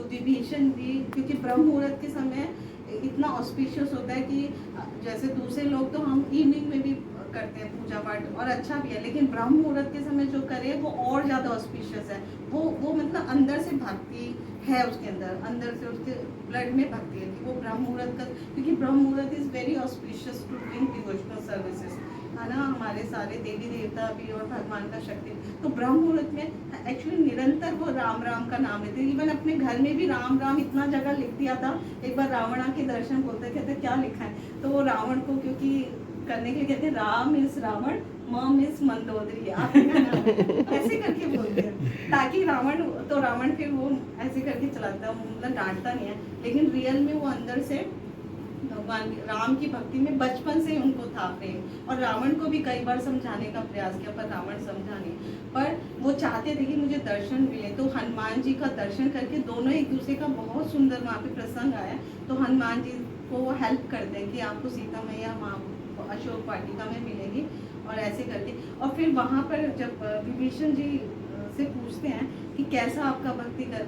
विभीषण जी, क्योंकि ब्रह्म मुहूर्त के समय इतना ऑस्पिशियस होता है कि जैसे दूसरे लोग तो हम इवनिंग में भी करते हैं पूजा पाठ और अच्छा भी है, लेकिन ब्रह्म मुहूर्त के समय जो करे वो और ज़्यादा ऑस्पिशियस है। वो मतलब अंदर से भक्ति है उसके अंदर से उसके ब्लड में भक्ति है कि वो ब्रह्म मुहूर्त का, क्योंकि ब्रह्म मुहूर्त is very auspicious to doing devotional services, है ना, हमारे सारे देवी देवता भी और भगवान का शक्ति। तो ब्रह्म मुहूर्त में एक्चुअली निरंतर वो राम राम का नाम लेते, इवन अपने घर में भी राम राम इतना जगह लिख दिया था। एक बार रावण के दर्शन बोलते कहते क्या लिखा है, तो वो रावण को क्योंकि करने के लिए कहते हैं राम इज रावण, मम इज मंदोदरी, आप ऐसे करके बोलते हैं ताकि रावण फिर वो ऐसे करके चलाता है, मतलब डांटता नहीं है, लेकिन रियल में वो अंदर से भगवान राम की भक्ति में बचपन से उनको था प्रेम। और रावण को भी कई बार समझाने का प्रयास किया पर रावण समझा नहीं, पर वो चाहते थे कि मुझे दर्शन मिले। तो हनुमान जी का दर्शन करके दोनों एक दूसरे का बहुत सुंदर वहाँ पे प्रसंग आया। तो हनुमान जी को वो हेल्प करते हैं कि आपको सीता मैया वहाँ अशोक वाटिका में मिलेगी, और ऐसे करके। और फिर वहाँ पर जब विभीषण जी से पूछते हैं कि कैसा आपका भक्ति कर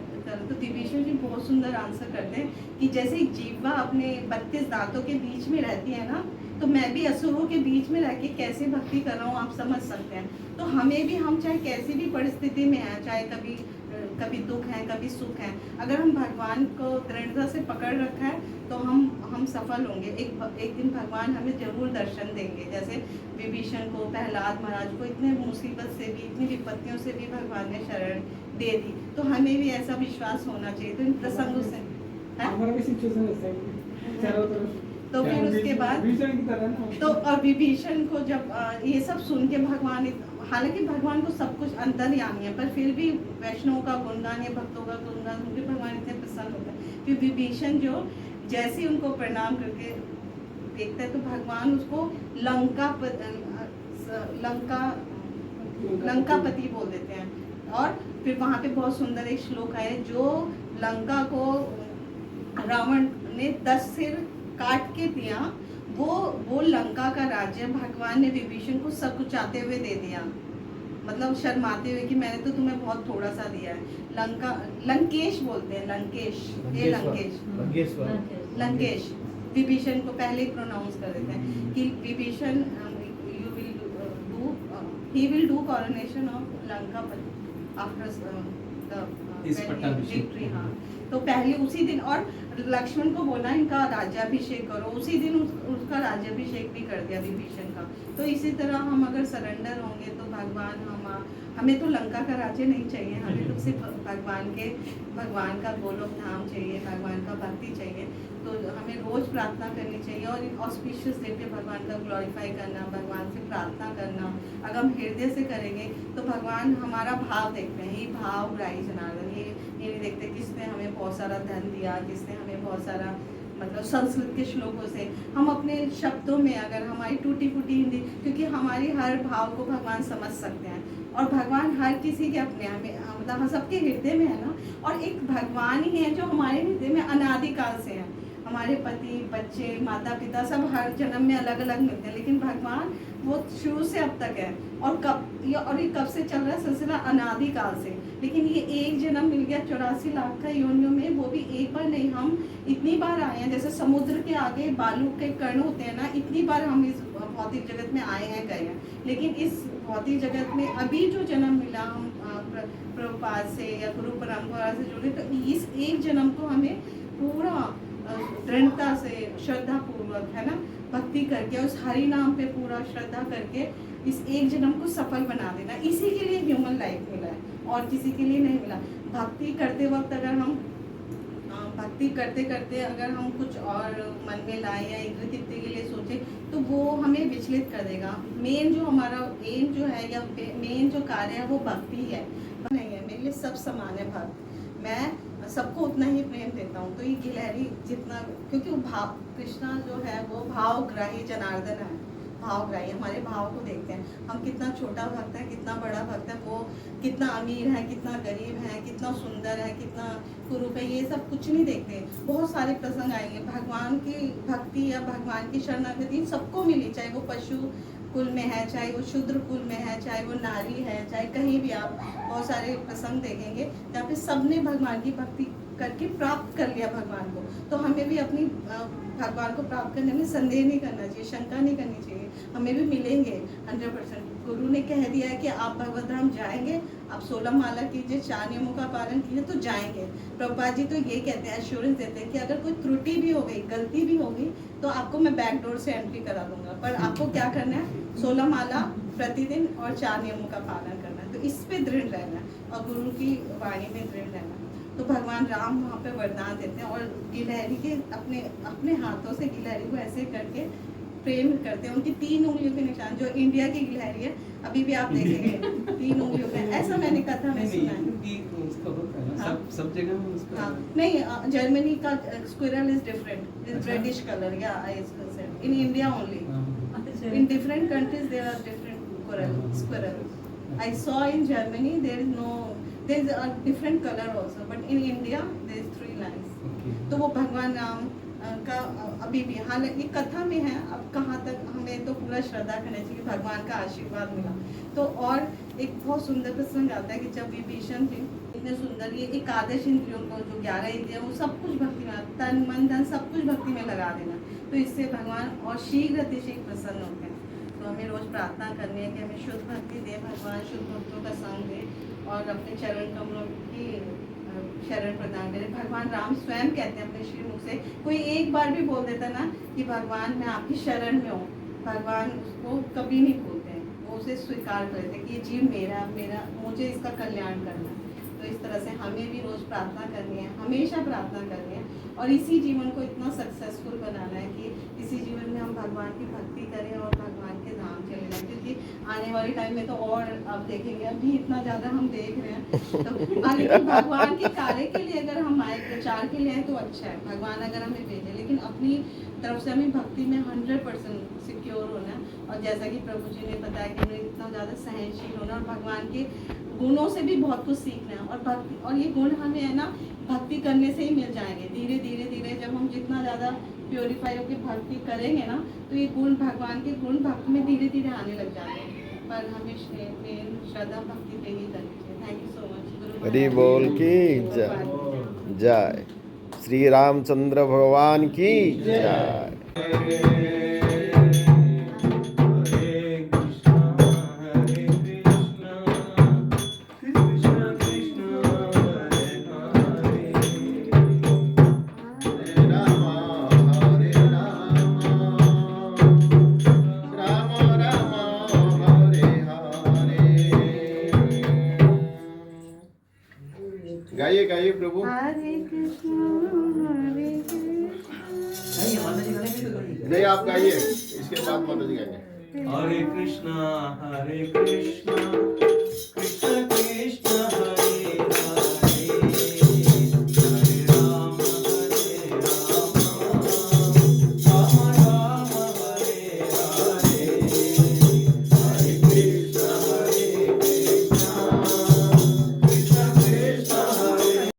तो विभीषण जी बहुत सुंदर आंसर करते हैं कि जैसे जीवा अपने 32 दांतों के बीच में रहती है ना, तो मैं भी असुरों के बीच में रह के कैसे भक्ति कर रहा हूँ आप समझ सकते हैं। तो हमें भी, हम चाहे कैसी भी परिस्थिति में हैं, चाहे कभी दुख है कभी सुख है, अगर हम भगवान को दृढ़ता से पकड़ रखा है तो हम सफल होंगे। एक दिन भगवान हमें जरूर दर्शन देंगे। जैसे विभीषण को, प्रहलाद महाराज को इतने मुसीबत से भी, इतनी विपत्तियों से भी भगवान ने शरण दे दी, तो हमें भी ऐसा विश्वास होना चाहिए। तो इन प्रसंगों से तो फिर उसके बाद तो और विभीषण को जब ये सब सुन के भगवान, हालांकि भगवान को सब कुछ अंतर्यामी है, पर फिर भी वैष्णव का गुणगान या भक्तों का गुणगान सुन के भगवान इतने प्रसन्न होते हैं। फिर विभीषण जो जैसे उनको प्रणाम करके देखता है तो भगवान उसको लंकापति बोल देते हैं। और फिर वहाँ पे बहुत सुंदर एक श्लोक है, जो लंका को रावण ने 10 सिर काट के दिया, वो लंका का राज्य भगवान ने विभीषण को सब कुछ चाहते हुए दे दिया, मतलब शर्माते हुए कि मैंने तो तुम्हें बहुत थोड़ा सा दिया है। लंकेश बोलते हैं, लंकेश विभीषण को पहले ही प्रोनाउंस कर देते हैं कि Vibhishan he will do coronation of Lanka after the victory। हाँ, तो पहले उसी दिन, और लक्ष्मण को बोला इनका राज्याभिषेक करो, उसी दिन उसका राज्याभिषेक भी कर दिया विभीषण का। तो इसी तरह हम अगर सरेंडर होंगे तो भगवान हमें तो लंका का राज्य नहीं चाहिए, हमें तो सिर्फ भगवान का गोलोक धाम चाहिए, भगवान का भक्ति चाहिए। तो हमें रोज प्रार्थना करनी चाहिए और इन ऑस्पिशियस डे पे भगवान का ग्लोरीफाई करना, भगवान से प्रार्थना करना। अगर हम हृदय से करेंगे तो भगवान हमारा भाव देखते हैं, ये भाव ग्राही जनार्दन, ये नहीं देखते किसने हमें बहुत सारा धन दिया, किसने हमें बहुत सारा, मतलब संस्कृत के श्लोकों से हम अपने शब्दों में, अगर हमारी टूटी फूटी हिंदी, क्योंकि हमारी हर भाव को भगवान समझ सकते हैं और भगवान हर किसी के अपने मतलब हम सबके हृदय में है ना। और एक भगवान ही है जो हमारे हृदय में अनादिकाल से है। हमारे पति, बच्चे, माता पिता सब हर जन्म में अलग अलग मिलते हैं, लेकिन भगवान वो शुरू से अब तक है। और ये कब से चल रहा है सिलसिला, अनादिकाल से। लेकिन ये एक जन्म मिल गया 84 लाख का योनियों में, वो भी एक बार नहीं, हम इतनी बार आए हैं। जैसे समुद्र के आगे बालू के कण होते हैं ना, इतनी बार हम इस भौतिक जगत में आए हैं, गए हैं। लेकिन इस भौतिक जगत में अभी जो जन्म मिला, हम प्रभुपाद से या गुरु परंपरा से जुड़े, तो इस एक जन्म को हमें पूरा दृढ़ता से, श्रद्धा पूर्वक, है ना, भक्ति करके, उस हरि नाम पे पूरा श्रद्धा करके इस एक जन्म को सफल बना देना। इसी के लिए ह्यूमन लाइफ मिला है और किसी के लिए नहीं मिला। भक्ति करते वक्त अगर हम भक्ति करते करते अगर हम कुछ और मन में लाए या इधर तिरते के लिए सोचे तो वो हमें विचलित कर देगा। मेन जो हमारा एम जो है या मेन जो कार्य है वो भक्ति है, नहीं है। मेरे लिए सब समान है भक्त, मैं सबको उतना ही प्रेम देता हूँ। तो ये गिलहरी जितना, क्योंकि वो भाव, कृष्णा जो है वो भावग्राही जनार्दन है, भावग्राही, हमारे भाव को देखते हैं। हम कितना छोटा भक्त है, कितना बड़ा भक्त है, वो कितना अमीर है, कितना गरीब है, कितना सुंदर है, कितना कुरूप है, ये सब कुछ नहीं देखते। बहुत सारे प्रसंग आएंगे, भगवान की भक्ति या भगवान की शरणागति सबको मिली, चाहे वो पशु कुल में है, चाहे वो शूद्र कुल में है, चाहे वो नारी है, चाहे कहीं भी आप बहुत सारे प्रसंग देखेंगे जहाँ पे सबने भगवान की भक्ति करके प्राप्त कर लिया भगवान को, तो हमें भी अपनी भगवान को प्राप्त करने में संदेह नहीं करना चाहिए, शंका नहीं करनी चाहिए, हमें भी मिलेंगे 100%। गुरु ने कह दिया है कि आप भगवत धाम जाएंगे, आप 16 माला कीजिए, 4 नियमों का पालन कीजिए तो जाएंगे। प्रभुपाद जी तो ये कहते हैं, एश्योरेंस देते हैं कि अगर कोई त्रुटि भी हो गई, गलती भी होगी, तो आपको मैं बैक डोर से एंट्री करा दूंगा, पर आपको क्या करना है, 16 माला प्रतिदिन और 4 नियमों का पालन करना है, तो इस पे दृढ़ रहना है और गुरु की वाणी में दृढ़ रहना है। तो भगवान राम वहाँ पे वरदान देते हैं और गिलहरी के अपने अपने हाथों से गिलहरी को ऐसे करके प्रेम करते हैं, उनकी 3 उंगलियों के निशान, जो इंडिया की गिलहरी है अभी भी आप देखेंगे 3 उंगलियों के, ऐसा मैंने कथा में सुना है। सब जगह में उसका हाँ, नहीं, जर्मनी का squirrel is different, is reddish colour, या इन India only, in different countries there are different squirrels. I saw in Germany there is a different color also, but in India there is 3 lines. तो वो भगवान राम का अभी भी, हालांकि कथा में है, अब कहाँ तक हमें तो पूरा श्रद्धा करनी चाहिए, भगवान का आशीर्वाद मिला। तो और एक बहुत सुंदर प्रसंग आता है कि जब विभीषण थे, इतने सुंदर, ये एकादश इंद्रियों को, जो 11 इंद्रियां, वो सब कुछ भक्ति में, तन मन धन सब कुछ भक्ति में लगा देना, तो इससे भगवान और शीघ्र अतिशीघ्र प्रसन्न होते हैं। तो हमें रोज प्रार्थना करनी है कि हमें शुद्ध भक्ति दे भगवान, शुद्ध भक्तों का संग दे और अपने चरण कमलों की शरण प्रदान करे। भगवान राम स्वयं कहते हैं अपने श्रीमुख से, कोई एक बार भी बोल देता ना कि भगवान मैं आपकी शरण में हूँ, भगवान उसको कभी नहीं भूलते हैं, वो उसे स्वीकार करते हैं कि ये जीव मेरा मेरा मुझे इसका कल्याण करना है। तो इस तरह से हमें भी रोज प्रार्थना करनी है, हमेशा प्रार्थना करनी है और इसी जीवन को इतना सक्सेसफुल बनाना है कि इसी जीवन में हम भगवान की भक्ति करें और भगवान के धाम चले जाएं, क्योंकि आने वाले टाइम में तो और आप देखेंगे, अभी इतना ज़्यादा हम देख रहे हैं, तो लेकिन भगवान के कार्य के लिए अगर हम आए, प्रचार के लिए आए तो अच्छा है, भगवान अगर हमें भेजे, लेकिन अपनी तरफ से हमें भक्ति में 100% सिक्योर होना है। और जैसा कि प्रभु जी ने बताया कि हमें इतना ज़्यादा सहनशील होना और भगवान के गुणों से भी बहुत कुछ सीखना है, और भक्ति, और ये गुण हमें है ना भक्ति करने से ही मिल जाएंगे, धीरे धीरे धीरे जब हम जितना ज़्यादा प्योरीफाई होकर भक्ति करेंगे ना, तो ये गुण, भगवान के गुण भक्ति में धीरे धीरे आने लग जाते हैं, पर हमें श्रद्धा भक्ति पे ही करनी चाहिए। Thank you so much. Hari बोल की जय, श्री रामचंद्र भगवान की जय। गाइए गाइए प्रभु। हरे कृष्ण नहीं, आप गाइए, इसके बाद माता जी गाएंगे। हरे कृष्णा कृष्ण कृष्ण हरे